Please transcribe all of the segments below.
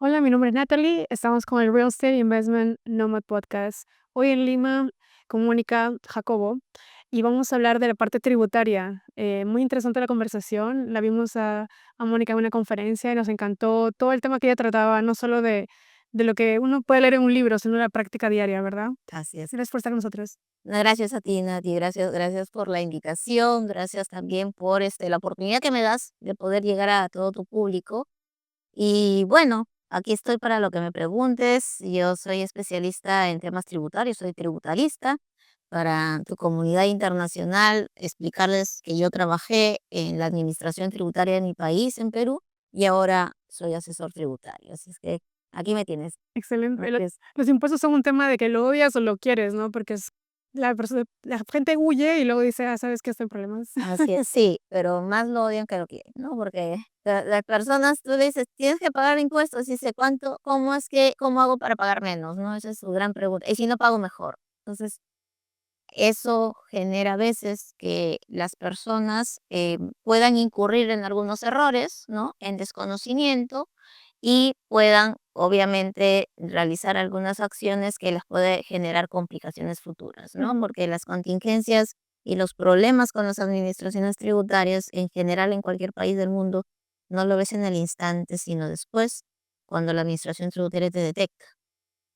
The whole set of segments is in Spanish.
Hola, mi nombre es Natalie. Estamos con el Real Estate Investment Nomad Podcast. Hoy en Lima con Mónica Jacobo y vamos a hablar de la parte tributaria. Muy interesante la conversación. La vimos a Mónica en una conferencia y nos encantó todo el tema que ella trataba, no solo de lo que uno puede leer en un libro, sino la práctica diaria, ¿verdad? Así es. Gracias por estar con nosotros. No, gracias a ti, Nati, gracias por la invitación, gracias también por la oportunidad que me das de poder llegar a todo tu público. Y bueno, aquí estoy para lo que me preguntes. Yo soy especialista en temas tributarios, soy tributarista. Para tu comunidad internacional, explicarles que yo trabajé en la administración tributaria de mi país, en Perú, y ahora soy asesor tributario. Así es que aquí me tienes. Excelente. Así es. Los impuestos son un tema de que lo odias o lo quieres, ¿no? Porque la gente huye y luego dice, ¿sabes qué? Estoy en problemas. Así es, sí, pero más lo odian que lo quieren, ¿no? Porque las personas, tú le dices, tienes que pagar impuestos, y dice, ¿cuánto, cómo hago para pagar menos? ¿No? Esa es su gran pregunta. Y si no pago mejor. Entonces, eso genera a veces que las personas puedan incurrir en algunos errores, ¿no? En desconocimiento y puedan, obviamente, realizar algunas acciones que les puede generar complicaciones futuras, ¿no? Ujú. Porque las contingencias y los problemas con las administraciones tributarias en general en cualquier país del mundo no lo ves en el instante, sino después, cuando la administración tributaria te detecta.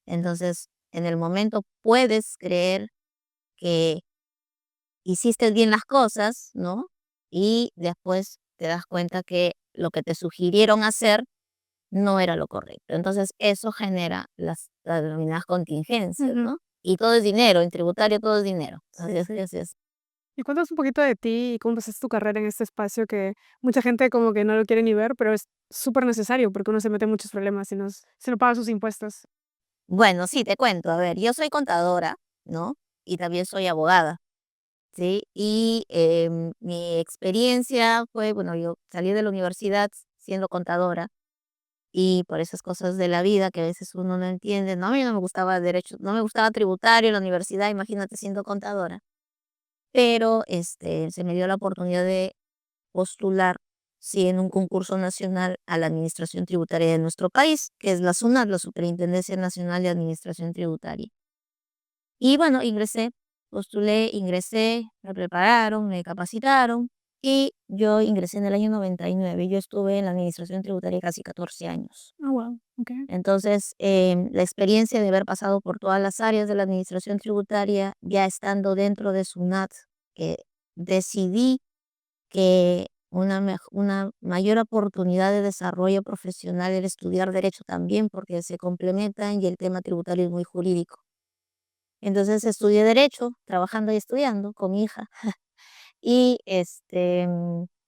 Entonces, en el momento puedes creer que hiciste bien las cosas, ¿no? Y después te das cuenta que lo que te sugirieron hacer no era lo correcto. Entonces, eso genera las denominadas contingencias, Ujú. ¿no? Y todo es dinero, en tributario todo es dinero. Así es. Y cuéntanos un poquito de ti y cómo empezaste tu carrera en este espacio que mucha gente como que no lo quiere ni ver, pero es súper necesario porque uno se mete en muchos problemas si no paga sus impuestos. Bueno, sí, te cuento. A ver, yo soy contadora, ¿no? Y también soy abogada, ¿sí? Y mi experiencia fue, bueno, yo salí de la universidad siendo contadora y por esas cosas de la vida que a veces uno no entiende, no, a mí no me gustaba derecho, no me gustaba tributario, la universidad, imagínate siendo contadora, pero se me dio la oportunidad de postular, sí, en un concurso nacional a la administración tributaria de nuestro país, que es la SUNAT, la Superintendencia Nacional de Administración Tributaria. Y bueno, postulé, ingresé, me prepararon, me capacitaron y yo ingresé en el año 99. Yo estuve en la administración tributaria casi 14 años. Ah, wow, okey. Entonces, la experiencia de haber pasado por todas las áreas de la administración tributaria, ya estando dentro de SUNAT, decidí que una mayor oportunidad de desarrollo profesional era estudiar derecho también, porque se complementan y el tema tributario es muy jurídico. Entonces estudié derecho, trabajando y estudiando con mi hija, y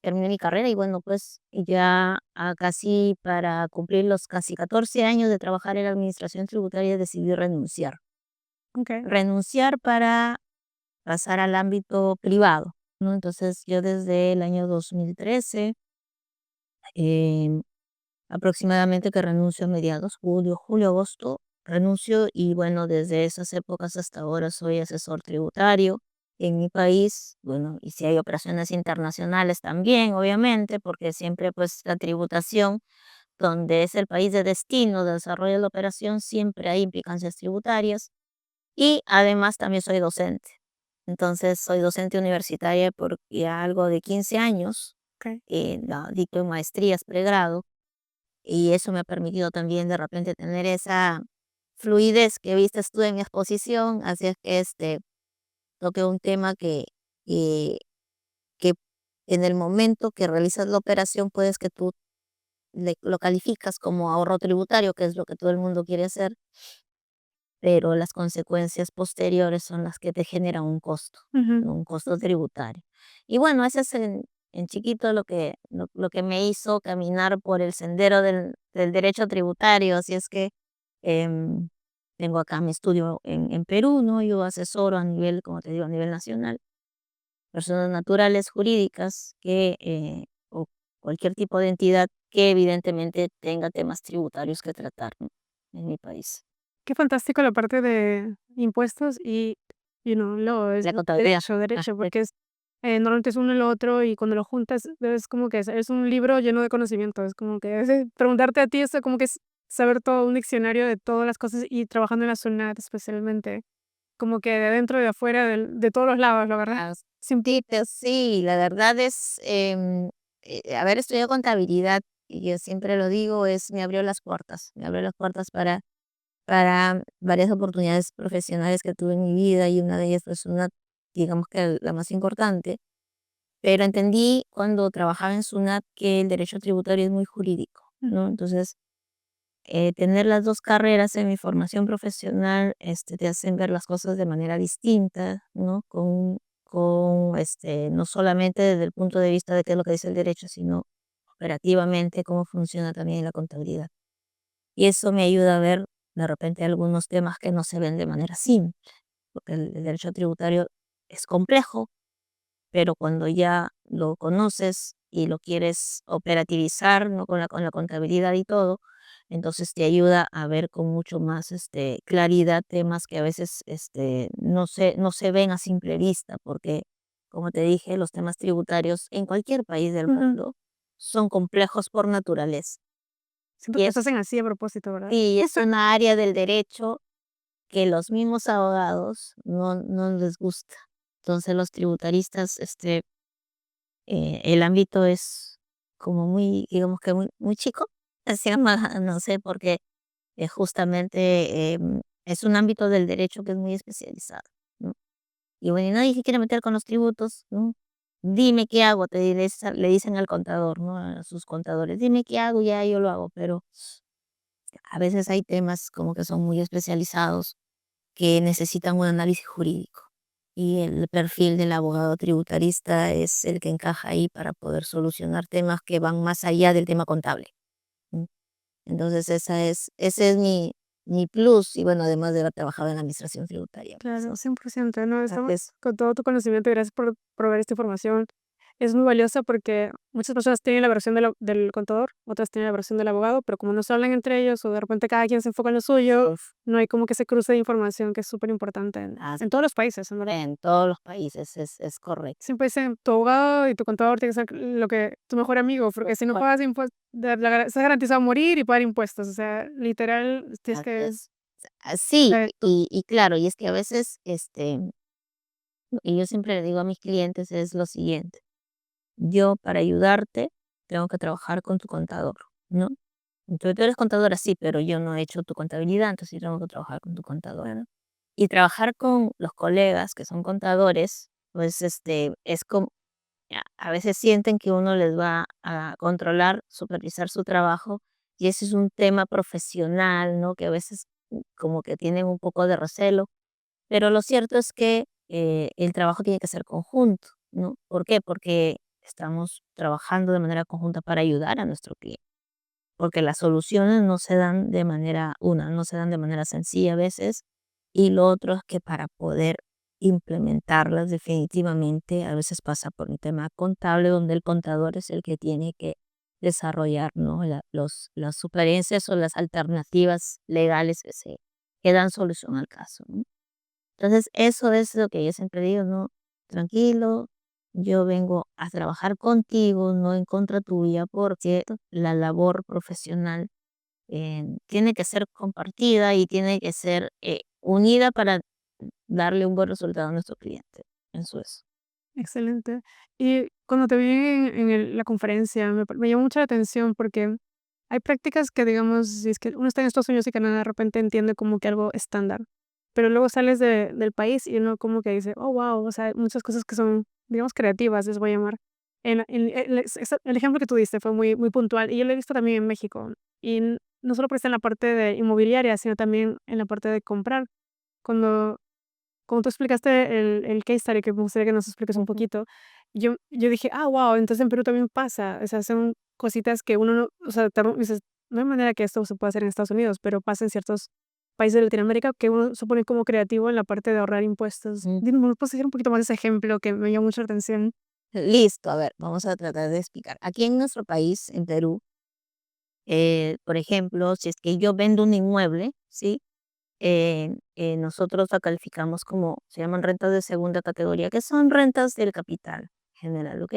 terminé mi carrera y bueno, pues ya casi para cumplir los casi 14 años de trabajar en la administración tributaria decidí renunciar. Okey. Renunciar para pasar al ámbito privado, ¿no? Entonces yo desde el año 2013, em, aproximadamente que renuncio a mediados, julio, agosto, renuncio y bueno, desde esas épocas hasta ahora soy asesor tributario en mi país, bueno, y si hay operaciones internacionales también, obviamente, porque siempre pues la tributación, donde es el país de destino de desarrollo de la operación, siempre hay implicancias tributarias y además también soy docente. Entonces soy docente universitaria por ya algo de 15 años, Okey. dicto en maestrías, pregrado, y eso me ha permitido también de repente tener esa fluidez que viste tú en mi exposición, así es que toqué un tema que, que en el momento que realizas la operación puedes que tú lo calificas como ahorro tributario, que es lo que todo el mundo quiere hacer, pero las consecuencias posteriores son las que te generan un costo, Ujú. ¿no? Un costo tributario. Y bueno, ese es en chiquito lo que me hizo caminar por el sendero del derecho tributario. Así es que em, tengo acá mi estudio en Perú, ¿no? Yo asesoro a nivel, como te digo, a nivel nacional, personas naturales, jurídicas, o cualquier tipo de entidad que evidentemente tenga temas tributarios que tratar, ¿no? En mi país. Qué fantástico la parte de impuestos y, lo es La contabilidad. derecho, porque normalmente es uno y lo otro, y cuando lo juntas es como que es un libro lleno de conocimiento, es como que preguntarte a ti, esto como que saber todo un diccionario de todas las cosas y trabajando en la SUNAT especialmente, como que de dentro y de afuera de todos los lados, la verdad. Ah, Siem sí, pero sí, la verdad es, haber estudiado contabilidad, y yo siempre lo digo, me abrió las puertas para varias oportunidades profesionales que tuve en mi vida y una de ellas pues una, digamos que la más importante, pero entendí cuando trabajaba en SUNAT que el derecho tributario es muy jurídico, ¿no? Entonces, tener las dos carreras en mi formación profesional, te hacen ver las cosas de manera distinta, ¿no? No solamente desde el punto de vista de qué es lo que dice el derecho, sino operativamente cómo funciona también la contabilidad. Y eso me ayuda a ver de repente algunos temas que no se ven de manera simple, porque el derecho tributario es complejo, pero cuando ya lo conoces y lo quieres operativizar, ¿no? Con la contabilidad y todo, entonces te ayuda a ver con mucho más claridad temas que a veces no se ven a simple vista, porque, como te dije, los temas tributarios en cualquier país del Ujú. mundo son complejos por naturaleza. Siento Y que los es, hacen así a propósito, ¿verdad? sí, es una área del derecho que los mismos abogados no les gusta. Entonces los tributaristas, el ámbito es como muy, digamos que muy chico, se llama, no sé, porque justamente es un ámbito del derecho que es muy especializado, ¿no? Y bueno, y nadie se quiere meter con los tributos, ¿no? Dime qué hago, le dicen al contador, ¿no? A sus contadores, dime qué hago, ya yo lo hago, pero a veces hay temas como que son muy especializados que necesitan un análisis jurídico. Y el perfil del abogado tributarista es el que encaja ahí para poder solucionar temas que van más allá del tema contable. ¿M? Entonces ese es mi plus y bueno, además de haber trabajado en la administración tributaria, pues, Claro, ¿no? 100%, no, estamos Entonces, con todo tu conocimiento y gracias por proveer esta información. Es muy valiosa porque muchas personas tienen la versión del contador, otras tienen la versión del abogado, pero como no se hablan entre ellos o de repente cada quien se enfoca en lo suyo, uf, no hay como que ese cruce de información que es súper importante as- en todos los países, en verdad. en todos los países es correcto. Siempre dicen, tu abogado y tu contador tiene que ser lo que tu mejor amigo, porque si no Bueno, pagas impuestos, estás garantizado a morir y pagar impuestos, o sea, literal, tienes que... es, sí, eh, y claro, y es que a veces, y yo siempre le digo a mis clientes es lo siguiente. Yo para ayudarte tengo que trabajar con tu contador, ¿no? Entonces tú eres contadora, sí, pero yo no he hecho tu contabilidad, entonces yo tengo que trabajar con tu contador, ¿no? Y trabajar con los colegas que son contadores, pues es como, a veces sienten que uno les va a controlar, supervisar su trabajo, y ese es un tema profesional, ¿no? Que a veces como que tienen un poco de recelo, pero lo cierto es que el trabajo tiene que ser conjunto, ¿no? ¿Por qué? Porque estamos trabajando de manera conjunta para ayudar a nuestro cliente, porque las soluciones no se dan de manera no se dan de manera sencilla a veces, y lo otro es que para poder implementarlas definitivamente a veces pasa por un tema contable donde el contador es el que tiene que desarrollar, ¿no? Las sugerencias o las alternativas legales que dan solución al caso, ¿no? Entonces, eso es lo que yo siempre digo, ¿no? Tranquilo, yo vengo a trabajar contigo, no en contra tuya, porque la labor profesional tiene que ser compartida y tiene que ser unida para darle un buen resultado a nuestro cliente. Eso es. Excelente. Y cuando te vi la conferencia, me llamó mucho la atención porque hay prácticas que, digamos, si es que uno está en Estados Unidos y Canadá, de repente entiende como que algo estándar, pero luego sales del país y uno como que dice, oh, wow, o sea, hay muchas cosas que son, digamos, creativas, les voy a llamar. El ejemplo que tú diste fue muy, muy puntual y yo lo he visto también en México. Y no solo está en la parte de inmobiliaria, sino también en la parte de comprar. Cuando como tú explicaste el case study, que me gustaría que nos expliques un Ujú. poquito, yo dije: "Ah, wow, entonces en Perú también pasa". O sea, son cositas que uno no, o sea, dices: "No hay manera que esto se pueda hacer en Estados Unidos", pero pasa en ciertos países de Latinoamérica que uno se pone como creativo en la parte de ahorrar impuestos. Mm. Dime, ¿me puedes decir un poquito más de ese ejemplo que me llamó mucho la atención? Listo, a ver, vamos a tratar de explicar. Aquí en nuestro país, en Perú, por ejemplo, si es que yo vendo un inmueble, ¿sí? Nosotros la calificamos como, se llaman rentas de segunda categoría, que son rentas del capital general, ¿ok?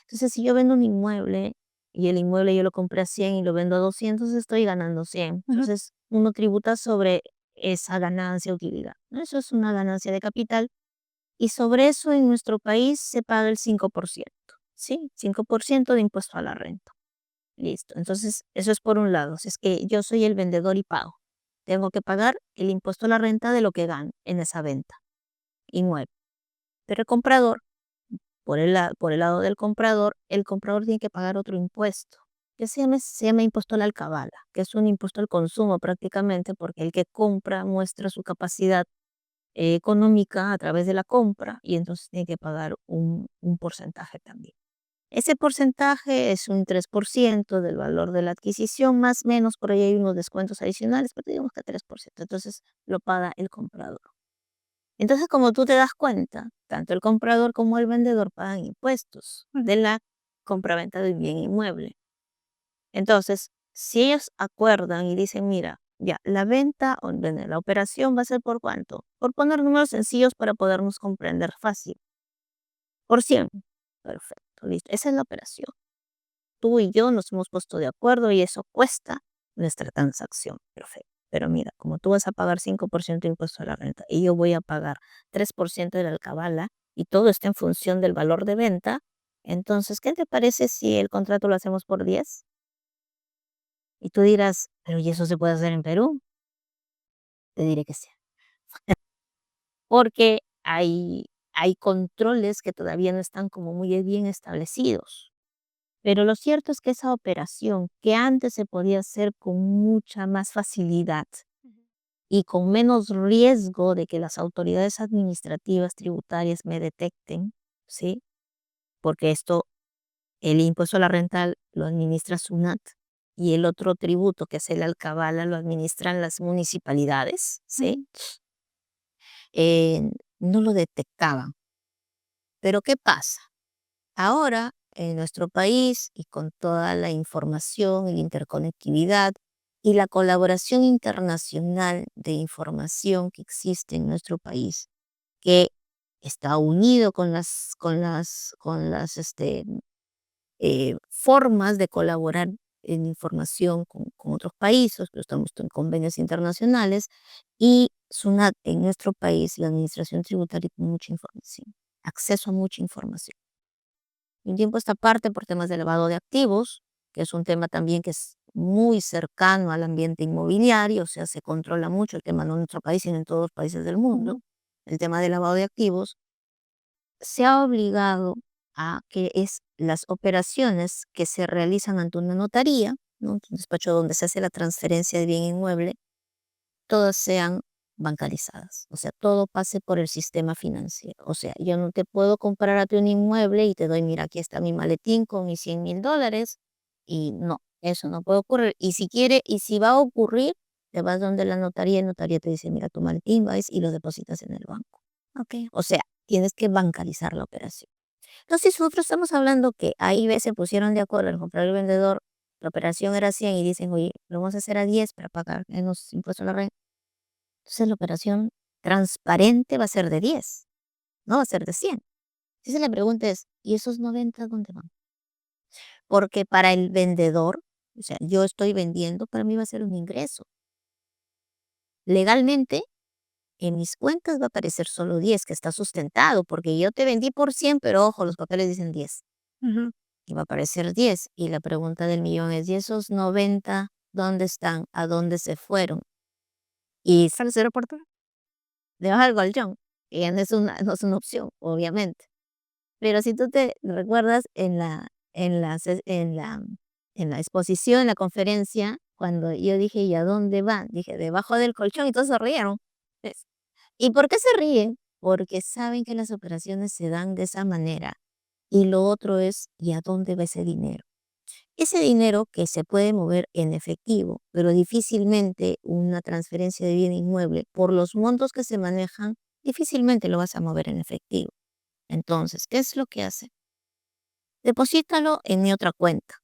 Entonces, si yo vendo un inmueble, y el inmueble yo lo compré a 100 y lo vendo a 200, estoy ganando 100. Ujú. Entonces, uno tributa sobre esa ganancia utilidad, ¿no? Eso es una ganancia de capital y sobre eso en nuestro país se paga el 5%, ¿sí? 5% de impuesto a la renta. Listo. Entonces, eso es por un lado. Si es que yo soy el vendedor y pago. Tengo que pagar el impuesto a la renta de lo que gano en esa venta inmueble. Pero el comprador, por el lado del comprador, el comprador tiene que pagar otro impuesto, que se llama impuesto a la alcabala, que es un impuesto al consumo prácticamente, porque el que compra muestra su capacidad económica a través de la compra y entonces tiene que pagar un porcentaje también. Ese porcentaje es un 3% del valor de la adquisición, más o menos, por ahí hay unos descuentos adicionales, pero digamos que 3%. Entonces lo paga el comprador. Entonces, como tú te das cuenta, tanto el comprador como el vendedor pagan impuestos Ujú. de la compraventa de un bien inmueble. Entonces, si ellos acuerdan y dicen, mira, ya, la venta o bueno, la operación va a ser por cuánto, por poner números sencillos para podernos comprender fácil, por 100. Perfecto, listo. Esa es la operación. Tú y yo nos hemos puesto de acuerdo y eso cuesta nuestra transacción. Perfecto. Pero mira, como tú vas a pagar 5% de impuesto a la renta y yo voy a pagar 3% de la alcabala y todo está en función del valor de venta, entonces, ¿qué te parece si el contrato lo hacemos por 10? Y tú dirás, pero ¿y eso se puede hacer en Perú? Te diré que sí, porque hay controles que todavía no están como muy bien establecidos. Pero lo cierto es que esa operación, que antes se podía hacer con mucha más facilidad Ujú. y con menos riesgo de que las autoridades administrativas tributarias me detecten, ¿sí? Porque esto, el impuesto a la renta lo administra SUNAT y el otro tributo, que es el alcabala, lo administran las municipalidades, Ujú. ¿sí? No lo detectaban. Pero ¿qué pasa? Ahora, en nuestro país y con toda la información y la interconectividad y la colaboración internacional de información que existe en nuestro país, que está unido con las formas de colaborar en información con otros países, pero estamos en convenios internacionales, y SUNAT en nuestro país, la administración tributaria tiene mucha información, acceso a mucha información. Un tiempo esta parte por temas de lavado de activos, que es un tema también que es muy cercano al ambiente inmobiliario, o sea, se controla mucho el tema no en nuestro país, sino en todos los países del mundo, el tema del lavado de activos, se ha obligado a que es las operaciones que se realizan ante una notaría, ¿no? Un despacho donde se hace la transferencia de bien inmueble, todas sean bancarizadas, o sea, todo pase por el sistema financiero. O sea, yo no te puedo comprar a ti un inmueble y te doy, mira, aquí está mi maletín con mis $100,000 y no, eso no puede ocurrir. Y si quiere, y si va a ocurrir, te vas donde la notaría y la notaría te dice, mira, tu maletín, vas y lo depositas en el banco. ¿Ok? O sea, tienes que bancarizar la operación. Entonces, nosotros estamos hablando que ahí se pusieron de acuerdo el comprador y el vendedor, la operación era 100 y dicen, oye, lo vamos a hacer a 10 para pagar menos impuestos a la renta. Entonces la operación transparente va a ser de 10, no va a ser de 100. Entonces la pregunta es, ¿y esos 90 dónde van? Porque para el vendedor, o sea, yo estoy vendiendo, para mí va a ser un ingreso. Legalmente, en mis cuentas va a aparecer solo 10, que está sustentado, porque yo te vendí por 100, pero ojo, los papeles dicen 10. Ujú. Y va a aparecer 10. Y la pregunta del millón es, ¿y esos 90 dónde están? ¿A dónde se fueron? Y ¿Sale cero aeropuerto? debajo del colchón, que ya no es una opción, obviamente. Pero si tú te recuerdas en la exposición, en la conferencia, cuando yo dije: "¿Y a dónde van?", dije: "Debajo del colchón", y todos se rieron. Es ¿Y por qué se ríen? Porque saben que las operaciones se dan de esa manera. Y lo otro es, ¿y a dónde va ese dinero? Ese dinero que se puede mover en efectivo, pero difícilmente una transferencia de bien inmueble, por los montos que se manejan, difícilmente lo vas a mover en efectivo. Entonces, ¿qué es lo que hace? Deposítalo en mi otra cuenta.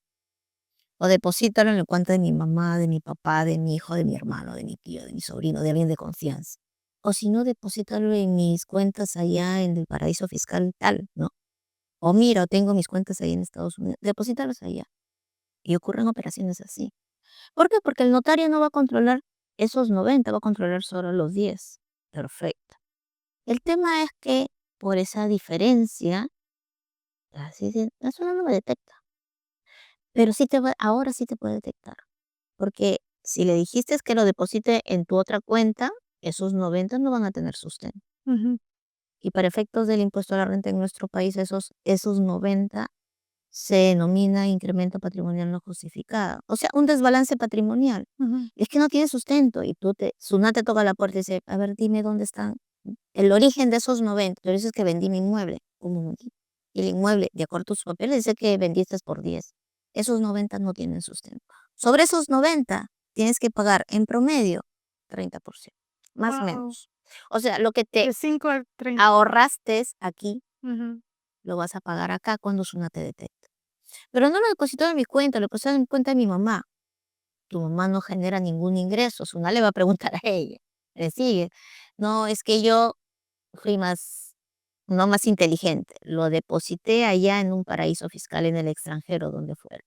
O deposítalo en la cuenta de mi mamá, de mi papá, de mi hijo, de mi hermano, de mi tío, de mi sobrino, de alguien de confianza. O si no, deposítalo en mis cuentas allá en el paraíso fiscal tal, ¿no? O mira, tengo mis cuentas ahí en Estados Unidos. Deposítalos allá. Y ocurren operaciones así. ¿Por qué? Porque el notario no va a controlar esos 90, va a controlar solo los 10. Perfecto. El tema es que por esa diferencia, así eso no me detecta. Pero ahora sí te puede detectar. Porque si le dijiste que lo deposite en tu otra cuenta, esos 90 no van a tener sustento. Ujú. Y para efectos del impuesto a la renta en nuestro país, esos 90 se denomina incremento patrimonial no justificado. O sea, un desbalance patrimonial. Ujú. Es que no tiene sustento y SUNAT te toca la puerta y dice, a ver, dime dónde están el origen de esos 90. Tú dices que vendí mi inmueble. Un momentito. Y el inmueble, de acuerdo a tus papeles, dice que vendiste por 10. Esos 90 no tienen sustento. Sobre esos 90 tienes que pagar en promedio 30%, más o Guau. menos. O sea, lo que te De 5 a 30. ahorraste aquí, Ujú. lo vas a pagar acá cuando SUNAT te detecta. Pero no lo depositó en mi cuenta, lo depositó en mi cuenta de mi mamá. Tu mamá no genera ningún ingreso, SUNAT le va a preguntar a ella. Le sigue. No, es que yo fui no más inteligente. Lo deposité allá en un paraíso fiscal en el extranjero, donde fuera.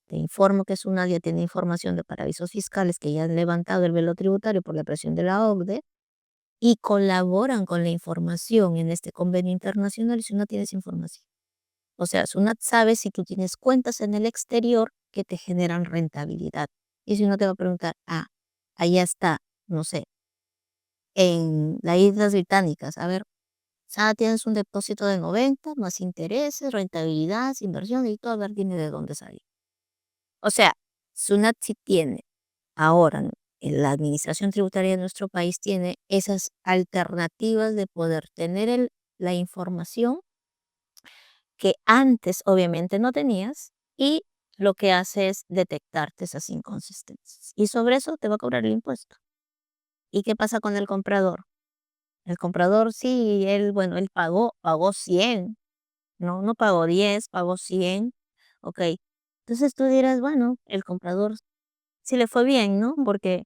Te informo que SUNAT ya tiene información de paraísos fiscales que ya han levantado el velo tributario por la presión de la OCDE y colaboran con la información en este convenio internacional y SUNAT tiene esa información. O sea, SUNAT sabe si tú tienes cuentas en el exterior que te generan rentabilidad. Y si uno te va a preguntar, allá está, no sé, en las Islas Británicas, a ver, tienes un depósito de 90, más intereses, rentabilidad, inversión y todo, a ver, dime de dónde salió. O sea, SUNAT sí tiene, ahora, en la administración tributaria de nuestro país tiene esas alternativas de poder tener la información que antes obviamente no tenías y lo que hace es detectarte esas inconsistencias. Y sobre eso te va a cobrar el impuesto. ¿Y qué pasa con el comprador? El comprador sí, bueno, él pagó 100, no pagó 10, pagó 100, ok. Entonces tú dirás, bueno, el comprador sí le fue bien, ¿no? Porque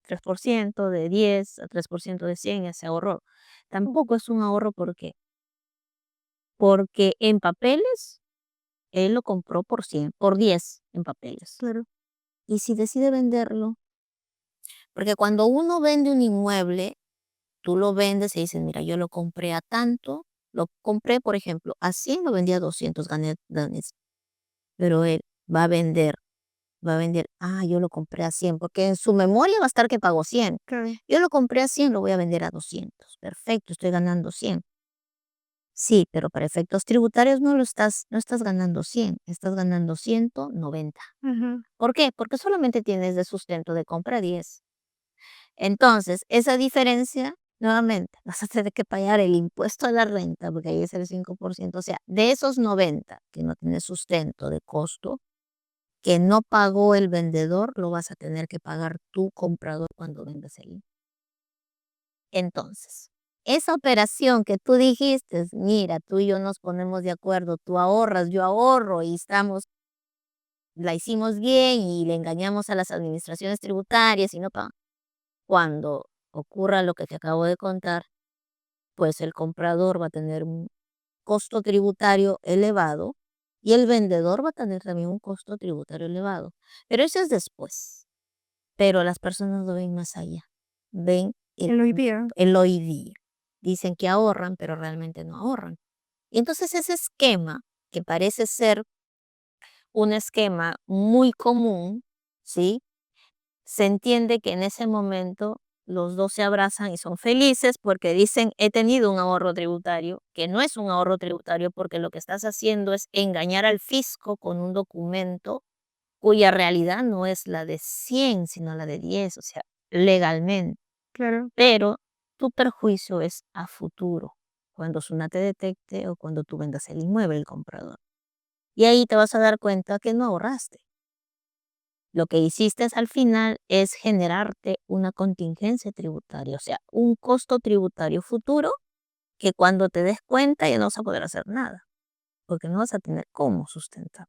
3% de 10 a 3% de 100 ya se ahorró. Tampoco es un ahorro, ¿por qué? Porque en papeles él lo compró por 100, por 10 en papeles. Claro. Y si decide venderlo, porque cuando uno vende un inmueble, tú lo vendes y dices, mira, yo lo compré a tanto, lo compré, por ejemplo, a 100, lo vendí a 200, gané. Pero él va a vender, yo lo compré a 100, porque en su memoria va a estar que pagó 100. Claro. Yo lo compré a 100, lo voy a vender a 200. Perfecto, estoy ganando 100. Sí, pero para efectos tributarios no estás ganando 100, estás ganando 190. Ujú. ¿Por qué? Porque solamente tienes de sustento de compra 10. Entonces, esa diferencia, nuevamente, vas a tener que pagar el impuesto a la renta, porque ahí es el 5%. O sea, de esos 90 que no tienes sustento de costo, que no pagó el vendedor, lo vas a tener que pagar tú, comprador, cuando vendas el. Entonces, esa operación que tú dijiste, mira, tú y yo nos ponemos de acuerdo, tú ahorras, yo ahorro y la hicimos bien y le engañamos a las administraciones tributarias y no pagan. Cuando ocurra lo que te acabo de contar, pues el comprador va a tener un costo tributario elevado y el vendedor va a tener también un costo tributario elevado. Pero eso es después. Pero las personas lo ven más allá. Ven El hoy día. el hoy día. Dicen que ahorran, pero realmente no ahorran. Y entonces ese esquema, que parece ser un esquema muy común, ¿sí? Se entiende que en ese momento los dos se abrazan y son felices porque dicen, he tenido un ahorro tributario, que no es un ahorro tributario porque lo que estás haciendo es engañar al fisco con un documento cuya realidad no es la de 100, sino la de 10, o sea, legalmente. Claro. Pero tu perjuicio es a futuro, cuando SUNAT te detecte o cuando tú vendas el inmueble, el comprador. Y ahí te vas a dar cuenta que no ahorraste. Lo que hiciste al final es generarte una contingencia tributaria, o sea, un costo tributario futuro que cuando te des cuenta ya no vas a poder hacer nada, porque no vas a tener cómo sustentar.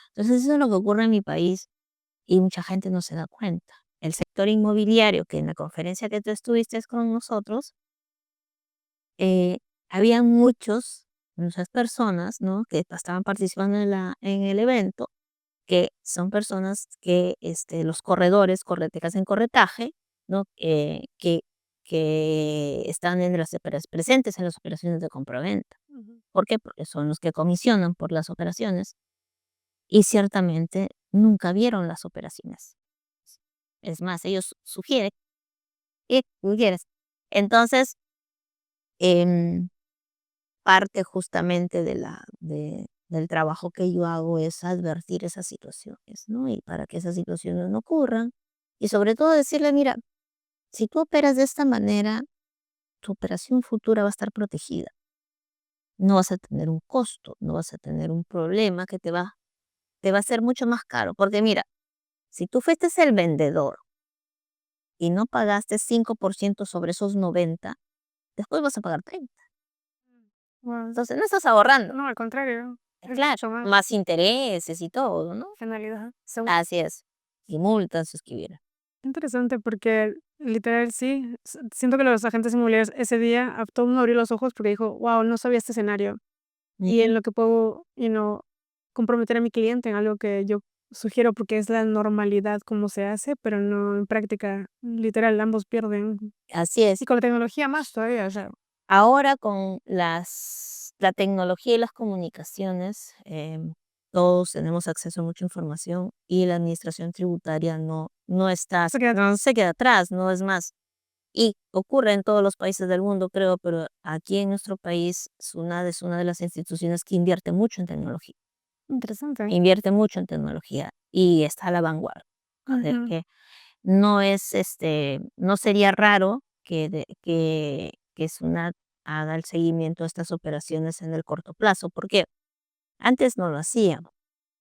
Entonces eso es lo que ocurre en mi país y mucha gente no se da cuenta. El sector inmobiliario, que en la conferencia que tú estuviste con nosotros, eh, había muchas personas, ¿no?, que estaban participando en el evento, que son personas que, los corredores, que hacen corretaje, ¿no? Que están en presentes en las operaciones de compraventa. Ujú. ¿Por qué? Porque son los que comisionan por las operaciones y ciertamente nunca vieron las operaciones. Es más, ellos sugieren y sugieres. Entonces, em, parte justamente del trabajo que yo hago es advertir esas situaciones, ¿no? Y para que esas situaciones no ocurran. Y sobre todo decirle, mira, si tú operas de esta manera, tu operación futura va a estar protegida. No vas a tener un costo, no vas a tener un problema que te va a ser mucho más caro. Porque mira, si tú fuiste el vendedor y no pagaste 5% sobre esos 90, después vas a pagar 30. Guau. Entonces no estás ahorrando. No, al contrario, es Claro, mucho más más intereses y todo, ¿no? penalidad. Así es. Y multas si escribiera. Interesante porque literal sí, siento que los agentes inmobiliarios ese día a todo el mundo abrió los ojos porque dijo: "Guau, no sabía este escenario, y Ujú. en lo que puedo, comprometer a mi cliente en algo que yo sugiero", porque es la normalidad como se hace, pero no en práctica, literal, ambos pierden. Así Y es. con la tecnología más todavía, o sea. Ahora con la tecnología y las comunicaciones, todos tenemos acceso a mucha información y la administración tributaria Se queda no se queda atrás, no es más. Y ocurre en todos los países del mundo, creo, pero aquí en nuestro país, SUNAT es una de las instituciones que invierte mucho en tecnología, interesante. invierte mucho en tecnología y está a la vanguardia. O sea, Ujú. que no sería raro que SUNAT haga el seguimiento de estas operaciones en el corto plazo, porque antes no lo hacían,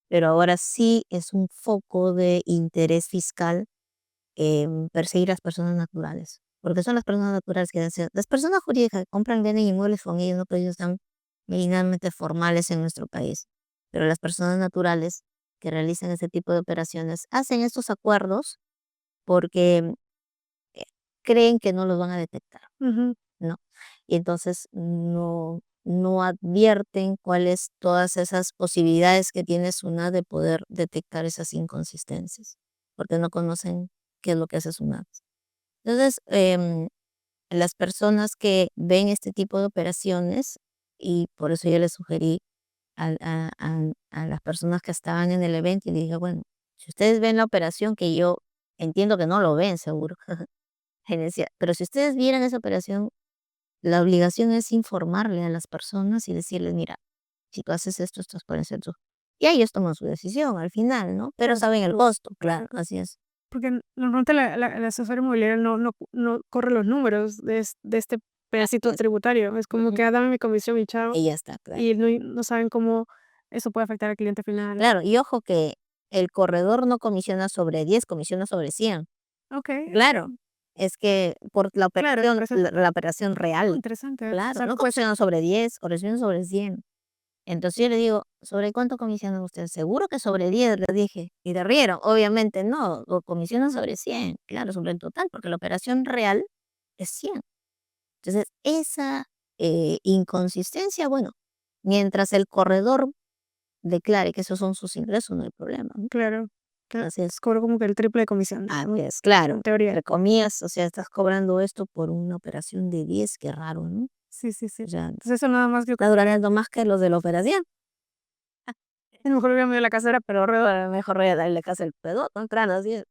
pero ahora sí es un foco de interés fiscal perseguir a las personas naturales, porque son las personas naturales que hacen, las personas jurídicas que compran, venden inmuebles con ellos, no, que ellos están mínimamente formales en nuestro país, pero las personas naturales que realizan este tipo de operaciones hacen estos acuerdos porque eh, creen que no los van a detectar, Ujú. ¿no? Y entonces no advierten cuáles todas esas posibilidades que tiene SUNAT de poder detectar esas inconsistencias, porque no conocen qué es lo que hace SUNAT. Entonces, las personas que ven este tipo de operaciones, y por eso yo les sugerí a las personas que estaban en el evento y le dije, bueno, si ustedes ven la operación, que yo entiendo que no lo ven seguro, gerencia, pero si ustedes vieran esa operación, la obligación es informarle a las personas y decirles, mira, si tú haces esto, estos pueden ser tus. Y ellos toman su decisión al final, ¿no? Pero Claro, saben el costo, claro, así es. porque normalmente el asesor inmobiliario no corre los números de este Así pedacito es. tributario. Es como Ujú. que: "Ah, dame mi comisión y chao", Y ya está, claro. y no saben cómo eso puede afectar al cliente final. Claro, y ojo que el corredor no comisiona sobre 10, comisiona sobre 100. Okey, Claro, es que por la claro, operación por eso la operación real, interesante. O claro, sea, no comisiona sobre 10, comisiona sobre 100. Entonces yo le digo: "¿Sobre cuánto comisionan ustedes?". "Seguro que sobre 10", le dije, y se rieron. Obviamente no, lo comisionan sobre 100, claro, sobre el total, porque la operación real es 100. Entonces, esa, inconsistencia, bueno, mientras el corredor declare que esos son sus ingresos, no hay problema, ¿no? claro, Así es. cobro como que el triple de comisión, Así es, claro. en teoría. Entre comillas, o sea, estás cobrando esto por una operación de 10, qué raro, ¿no? Sí, sí, sí. O sea, Entonces, eso nada más que está durando más que los de la operación. a lo mejor hubiera medido la casera, pero alrededor. Mejor voy a darle caso al pedón, claro, así es.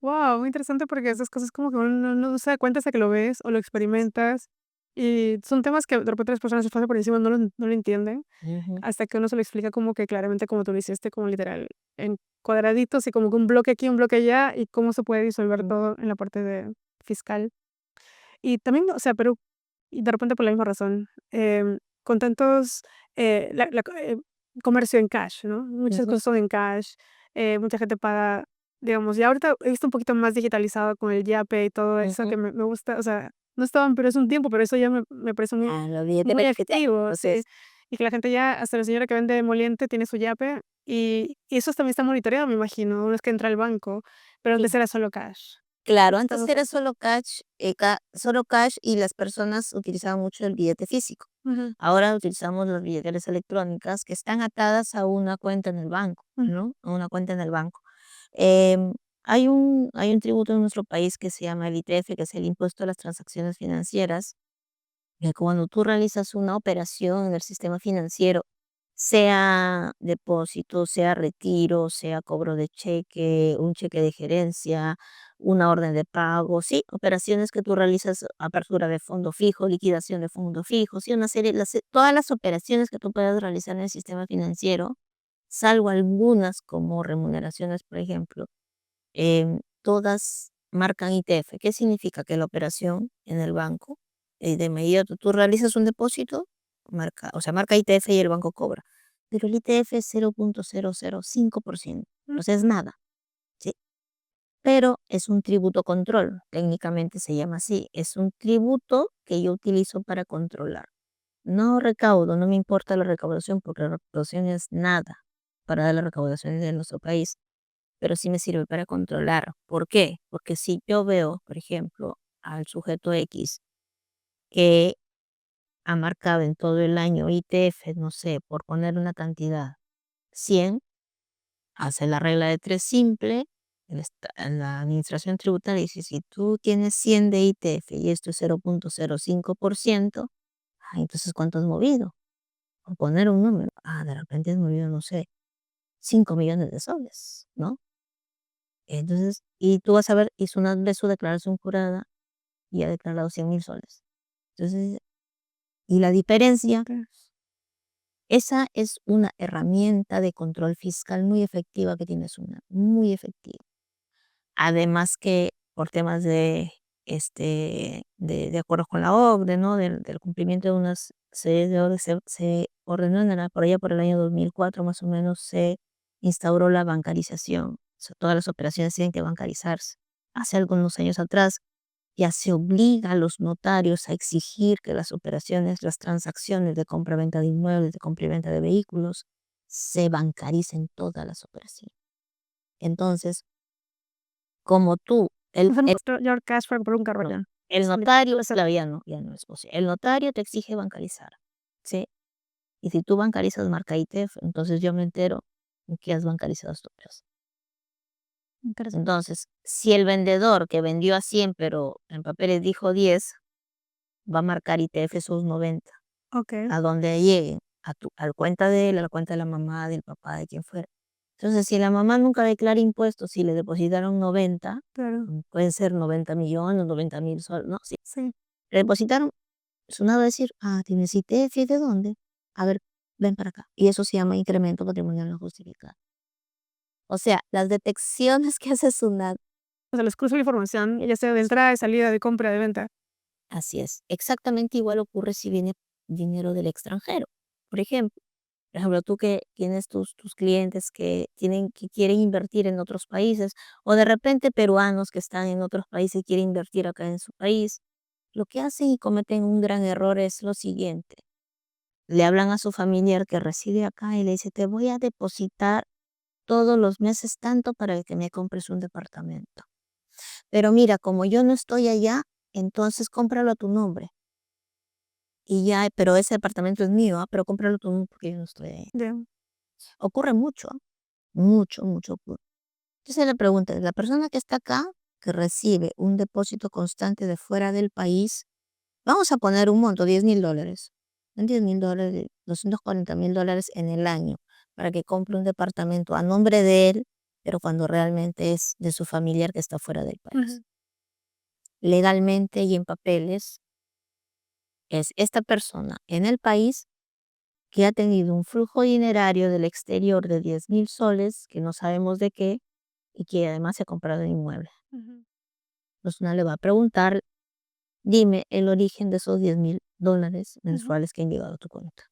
Wow, muy interesante porque esas cosas como que uno no se da cuenta hasta que lo ves o lo experimentas, y son temas que de repente las personas se pasan por encima, no lo entienden, Ujú. hasta que uno se lo explica como que claramente como tú lo hiciste, como literal, en cuadraditos y como que un bloque aquí, un bloque allá, y cómo se puede disolver Mm, todo en la parte de fiscal. Y también, o sea, pero y de repente por la misma razón, con tantos, comercio en cash, ¿no? Muchas ujú, cosas son en cash, mucha gente paga, digamos, ya ahorita he visto un poquito más digitalizado con el Yape y todo eso ujú. que me gusta, o sea, no estaban, pero es un tiempo, pero eso ya me parece muy Ah, los billetes muy digitales, efectivo, así sí. es. Y que la gente ya, hasta la señora que vende emoliente tiene su Yape, y eso también está monitoreado, me imagino, una vez que entra al banco, pero Sí. antes era solo cash. Claro, antes Estados era solo cash y las personas utilizaban mucho el billete físico. Ujú, Ahora utilizamos las billeteras electrónicas que están atadas a una cuenta en el banco, mm, ¿no? A una cuenta en el banco. Em, hay un tributo en nuestro país que se llama el ITF, que es el Impuesto a las Transacciones Financieras, que cuando tú realizas una operación en el sistema financiero, sea depósito, sea retiro, sea cobro de cheque, un cheque de gerencia, una orden de pago, sí, operaciones que tú realizas, apertura de fondo fijo, liquidación de fondo fijo, sí, una serie, todas las operaciones que tú puedas realizar en el sistema financiero, salvo algunas como remuneraciones, por ejemplo, todas marcan ITF. ¿Qué significa? Que la operación en el banco, de inmediato tú realizas un depósito, marca, o sea, marca ITF y el banco cobra. Pero el ITF es 0.005%, mm, o sea, es nada, ¿sí? Pero es un tributo control, técnicamente se llama así. Es un tributo que yo utilizo para controlar. No recaudo, no me importa la recaudación, porque la recaudación es nada para la recaudación de nuestro país, pero sí me sirve para controlar. ¿Por qué? Porque si yo veo, por ejemplo, al sujeto X que ha marcado en todo el año ITF, no sé, por poner una cantidad, 100, hace la regla de 3 simple, en la administración tributaria dice, si tú tienes 100 de ITF y esto es 0.05%, entonces ¿cuánto has movido? Por poner un número, de repente has movido, no sé, 5 millones de soles, ¿no? Entonces, y tú vas a ver, hizo una vez su declaración jurada y ha declarado 100.000 soles. Entonces, y la diferencia, okey. esa es una herramienta de control fiscal muy efectiva que tienes una, muy efectiva. Además que por temas de acuerdo con la OCDE, ¿no? Del cumplimiento de unas series de órdenes, se ordenó por allá por el año 2004 más o menos, se instauró la bancarización. O sea, todas las operaciones tienen que bancarizarse. Hace algunos años atrás ya se obliga a los notarios a exigir que las operaciones, las transacciones de compra-venta de inmuebles, de compra y venta de vehículos, se bancaricen todas las operaciones. Entonces, como tú, O sea, no puedes llevar cash por un carro no, ya. el Sí, notario, o sea, ya no es posible. El notario te exige bancarizar, ¿sí? Y si tú bancarizas marca ITF, entonces yo me entero que has bancarizado tus operaciones. interesante. Entonces, si el vendedor que vendió a 100, pero en papeles dijo 10, va a marcar ITF sus 90, Okey, a donde llegue, a la cuenta de él, a la cuenta de la mamá, del papá, de quien fuera. Entonces, si la mamá nunca declara impuestos, si le depositaron 90, claro, pueden ser 90 millones, 90.000 soles, ¿no? Si sí. le depositaron, su nada decir, tienes ITF, ¿de dónde? A ver, ven para acá. Y eso se llama incremento patrimonial no justificado. O sea, las detecciones que hace SUNAT. O sea, les cruza la información, ya sea de entrada, de salida, de compra, de venta. Así es. Exactamente igual ocurre si viene dinero del extranjero. Por ejemplo, tú que tienes tus clientes que quieren invertir en otros países, o de repente peruanos que están en otros países y quieren invertir acá en su país, lo que hacen y cometen un gran error es lo siguiente. Le hablan a su familiar que reside acá y le dice, te voy a depositar todos los meses tanto para que me compres un departamento. Pero mira, como yo no estoy allá, entonces cómpralo a tu nombre. Y ya, pero ese departamento es mío, pero cómpralo tú porque yo no estoy ahí. Ya. Ocurre mucho, mucho, mucho ocurre. Entonces le pregunta, la persona que está acá, que recibe un depósito constante de fuera del país, vamos a poner un monto, $10.000. En $10.000, $240.000 en el año, para que compre un departamento a nombre de él, pero cuando realmente es de su familiar que está fuera del país. Ujú. Legalmente y en papeles, es esta persona en el país que ha tenido un flujo dinerario del exterior de 10.000 soles, que no sabemos de qué, y que además se ha comprado un inmueble. Ujú. Entonces una le va a preguntar, dime el origen de esos $10.000 Ujú. mensuales que han llegado a tu cuenta.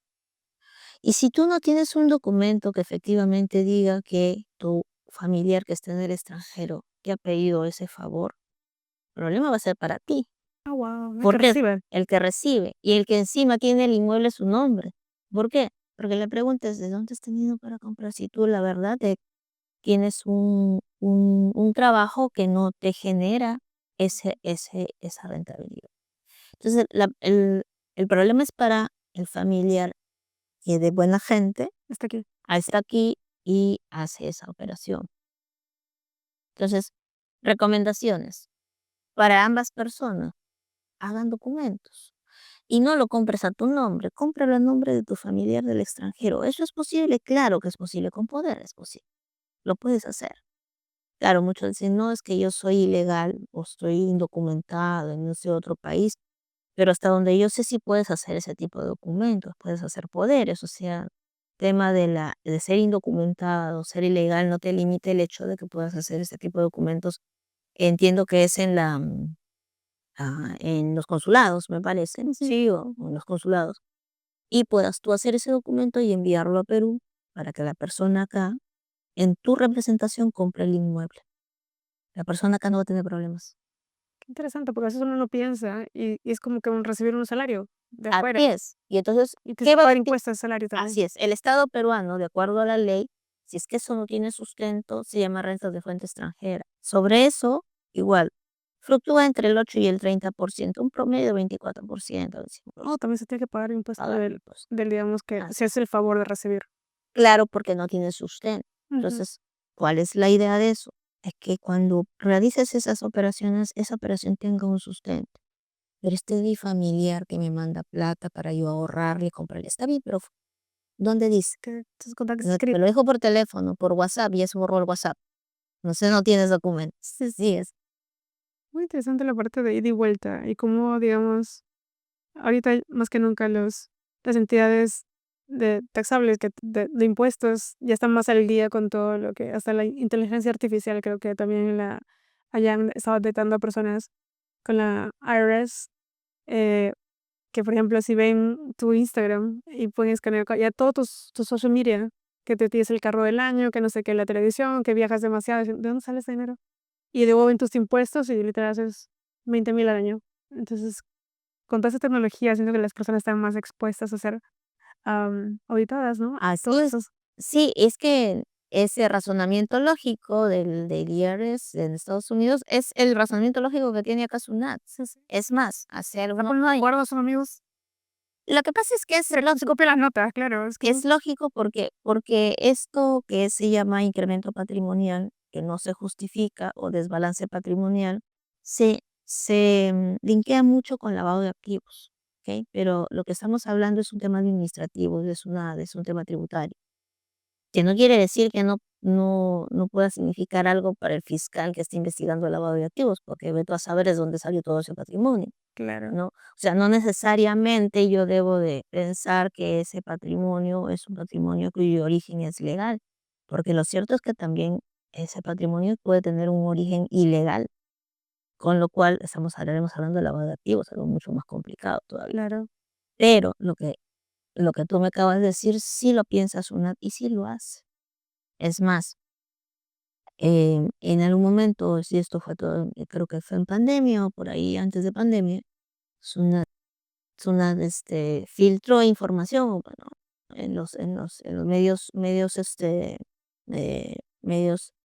Y si tú no tienes un documento que efectivamente diga que tu familiar que está en el extranjero te ha pedido ese favor, el problema va a ser para ti. Ah, guau, el que ¿Por qué? recibe. El que recibe y el que encima tiene el inmueble a su nombre. ¿Por qué? Porque le preguntas, ¿de dónde has tenido para comprar? Si tú la verdad tienes un trabajo que no te genera esa rentabilidad. Entonces, el problema es para el familiar que de buena gente Hasta aquí. está aquí y hace esa operación. Entonces, recomendaciones para ambas personas, hagan documentos. Y no lo compres a tu nombre, cómpralo a nombre de tu familiar del extranjero. ¿Eso es posible? Claro que es posible, con poder es posible. Lo puedes hacer. Claro, muchos dicen, no, es que yo soy ilegal o estoy indocumentado en ese otro país, pero hasta donde yo sé sí puedes hacer ese tipo de documentos, puedes hacer poderes, o sea, tema de ser indocumentado, ser ilegal, no te limite el hecho de que puedas hacer ese tipo de documentos. Entiendo que es en los consulados, me parece, Ujú. sí, o en los consulados, y puedas tú hacer ese documento y enviarlo a Perú para que la persona acá, en tu representación, compre el inmueble. La persona acá no va a tener problemas. Qué interesante, porque a veces uno no piensa y es como que recibir un salario de afuera Así es. Y entonces, y tienes ¿qué que va? pagar impuestos al salario también. Así es. El Estado peruano, de acuerdo a la ley, si es que eso no tiene sustento, se llama renta de fuente extranjera. Sobre eso, igual, fluctúa entre el 8 y el 30%, un promedio de 24%, Oh, 25%. también se tiene que pagar impuesto Pagar impuestos. del, digamos, que Así se es. hace el favor de recibir. Claro, porque no tiene sustento. Ujú. Entonces, ¿cuál es la idea de eso? Es que cuando realices esas operaciones, esa operación tenga un sustento. Pero este es mi familiar que me manda plata para yo ahorrarle y comprarle. Está bien, pero ¿dónde dice? Que tus contactos No, te escritos. lo dejo por teléfono, por WhatsApp, y ya se borró el WhatsApp. No sé, no tienes documentos. Sí, sí es. Muy interesante la parte de ida y vuelta y cómo, digamos, ahorita más que nunca las entidades de taxables de impuestos ya están más al día con todo lo que hasta la inteligencia artificial creo que también hayan estado detectando a personas con la IRS, eh, que por ejemplo si ven tu Instagram y pueden escanear ya todos tus social media, que te tienes el carro del año, que no sé qué, la televisión, que viajas demasiado, ¿de dónde sale ese dinero? Y devuelven tus impuestos y literal haces 20,000 al año. Entonces, con toda esa tecnología, siento que las personas están más expuestas a ser, auditadas, ¿no? Así Todo es. eso. Sí, es que ese razonamiento lógico del IRS en Estados Unidos es el razonamiento lógico que tiene acá SUNAT. Sí, sí. Es más, hacer La uno ponen de acuerdo, son amigos. lo que pasa es que Se copia las notas, claro, es como es lógico porque esto que se llama incremento patrimonial, que no se justifica, o desbalance patrimonial, se linkea mucho con lavado de activos, ¿ok? Pero lo que estamos hablando es un tema administrativo, es un tema tributario, que no quiere decir que no pueda significar algo para el fiscal que esté investigando el lavado de activos, porque ve tú a saber de dónde salió todo ese patrimonio. claro, ¿No? O sea, no necesariamente yo debo de pensar que ese patrimonio es un patrimonio cuyo origen es legal, porque lo cierto es que también ese patrimonio puede tener un origen ilegal, con lo cual estaremos hablando de lavado de activos, algo mucho más complicado todavía. claro. Pero lo que tú me acabas de decir, sí lo piensas una y sí lo hace. Es más, en algún momento, si esto fue todo, creo que fue en pandemia o por ahí antes de pandemia, filtró información, bueno, en los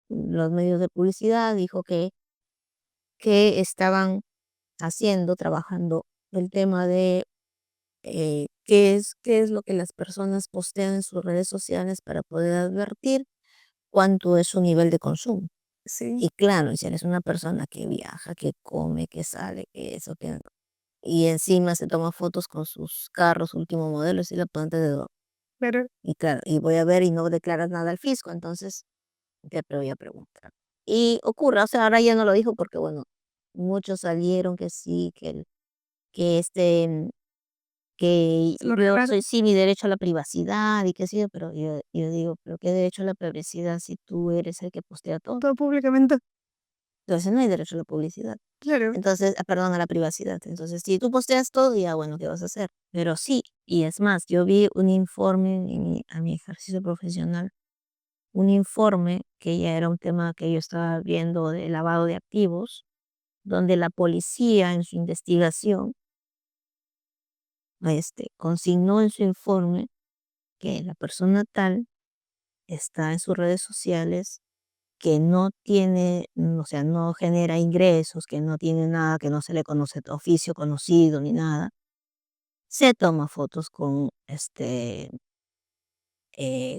los medios de publicidad, dijo que estaban trabajando el tema de qué es lo que las personas postean en sus redes sociales para poder advertir cuánto es su nivel de consumo. Sí, Y claro, si eres una persona que viaja, que come, que sale, que eso, que y encima se toma fotos con sus carros último modelo, y la planta de oro. pero Y claro, y voy a ver y no declaras nada al fisco, entonces te voy a preguntar. Y ocurre, o sea, ahora ya no lo dijo porque, bueno, muchos salieron que sí, que se lo yo regalaron soy sí mi derecho a la privacidad y qué sé yo, pero yo digo, pero qué derecho a la privacidad si tú eres el que postea todo. todo públicamente, Entonces no hay derecho a la publicidad. claro, Entonces, perdón, a la privacidad. Entonces, si tú posteas todo, ya bueno, ¿qué vas a hacer? Pero sí, y es más, yo vi un informe a mi ejercicio profesional, un informe que ya era un tema que yo estaba viendo de lavado de activos, donde la policía en su investigación, consignó en su informe que la persona tal está en sus redes sociales que no tiene, o sea, no genera ingresos, que no tiene nada, que no se le conoce oficio conocido ni nada, se toma fotos con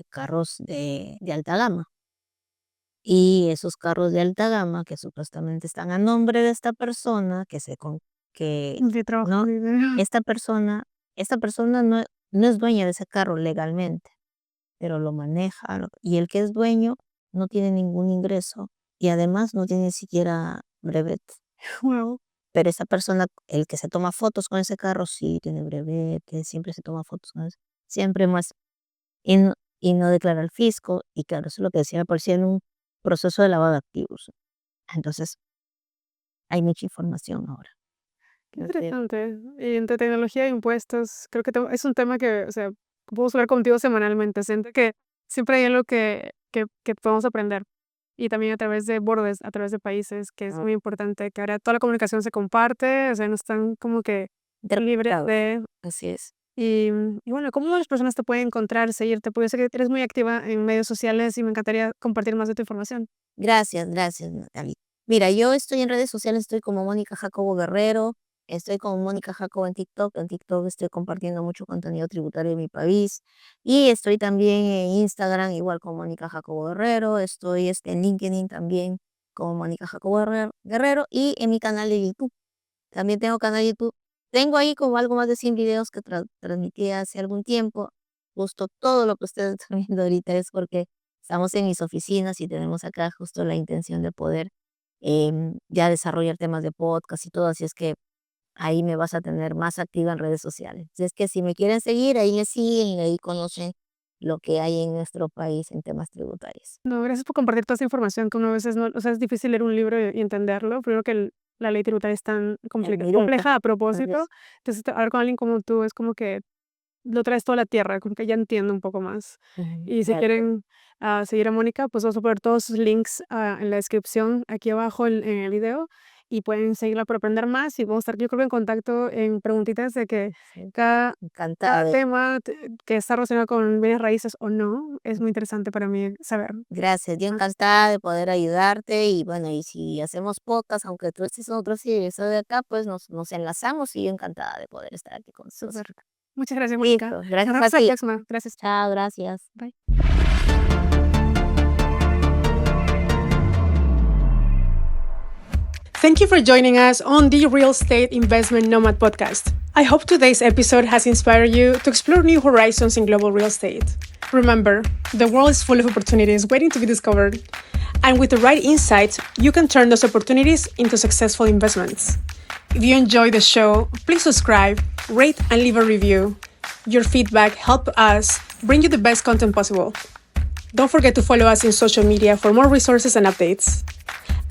carros de alta gama. Y esos carros de alta gama que supuestamente están a nombre de esta persona, que De trabajo no, de dinero. esta persona, no es dueña de ese carro legalmente, pero lo maneja, y el que es dueño no tiene ningún ingreso y además no tiene ni siquiera brevet. Wow. Pero esa persona, el que se toma fotos con ese carro, sí tiene brevet, que siempre se toma fotos con eso, siempre más, y no declara al fisco, y claro, eso es lo que decía la policía en un proceso de lavado de activos. Entonces, hay mucha información ahora. Qué Entonces, interesante. Y entre tecnología e impuestos, creo que es un tema que, o sea, puedo hablar contigo semanalmente. Siento que siempre hay algo que podemos aprender. Y también a través de bordes, a través de países, que es ah, muy importante, que ahora toda la comunicación se comparte, o sea, no están como que libres interconectados, de... así es. Y bueno, ¿cómo las personas te pueden encontrar, seguirte? Porque yo sé que eres muy activa en medios sociales y me encantaría compartir más de tu información. Gracias, Natalie. Mira, yo estoy en redes sociales, estoy como Mónica Jacobo Guerrero, estoy como Mónica Jacobo en TikTok estoy compartiendo mucho contenido tributario de mi país, y estoy también en Instagram, igual como Mónica Jacobo Guerrero, estoy en LinkedIn también como Mónica Jacobo Guerrero, y en mi canal de YouTube. También tengo canal de YouTube. Tengo ahí como algo más de 100 videos que transmití hace algún tiempo. Justo todo lo que ustedes están viendo ahorita es porque estamos en mis oficinas y tenemos acá justo la intención de poder ya desarrollar temas de podcast y todo. Así es que ahí me vas a tener más activa en redes sociales. Así es que si me quieren seguir, ahí me siguen y ahí conocen lo que hay en nuestro país en temas tributarios. No, gracias por compartir toda esa información que uno a veces no, o sea, es difícil leer un libro y entenderlo. Primero que la ley tributaria es tan Directa. compleja a Así propósito. es. Entonces, hablar con alguien como tú es como que lo traes toda la tierra, como que ya entiendo un poco más. Ujú, Y si gracias. quieren seguir a Mónica, pues vamos a poner todos sus links en la descripción aquí abajo en el video y pueden seguirla para aprender más y vamos a estar, yo creo que en contacto en preguntitas de que Sí, cada, encantada cada de tema que está relacionado con bienes raíces o no, es muy interesante para mí saber. Gracias, yo Más. encantada de poder ayudarte y bueno, y si hacemos podcast, aunque tú estés en otro sitio y yo estoy de acá, pues nos enlazamos y yo encantada de poder estar aquí con ustedes. Súper. Muchas gracias, Mónica. Listo, Nos gracias a vemos la ti. próxima. Gracias. Chao, gracias. Bye. Thank you for joining us on the Real Estate Investment Nomad podcast. I hope today's episode has inspired you to explore new horizons in global real estate. Remember, the world is full of opportunities waiting to be discovered. And with the right insights, you can turn those opportunities into successful investments. If you enjoyed the show, please subscribe, rate, and leave a review. Your feedback helps us bring you the best content possible. Don't forget to follow us in social media for more resources and updates.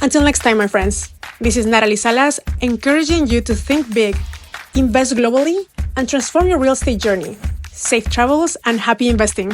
Until next time, my friends, this is Natalie Salas, encouraging you to think big, invest globally, and transform your real estate journey. Safe travels and happy investing.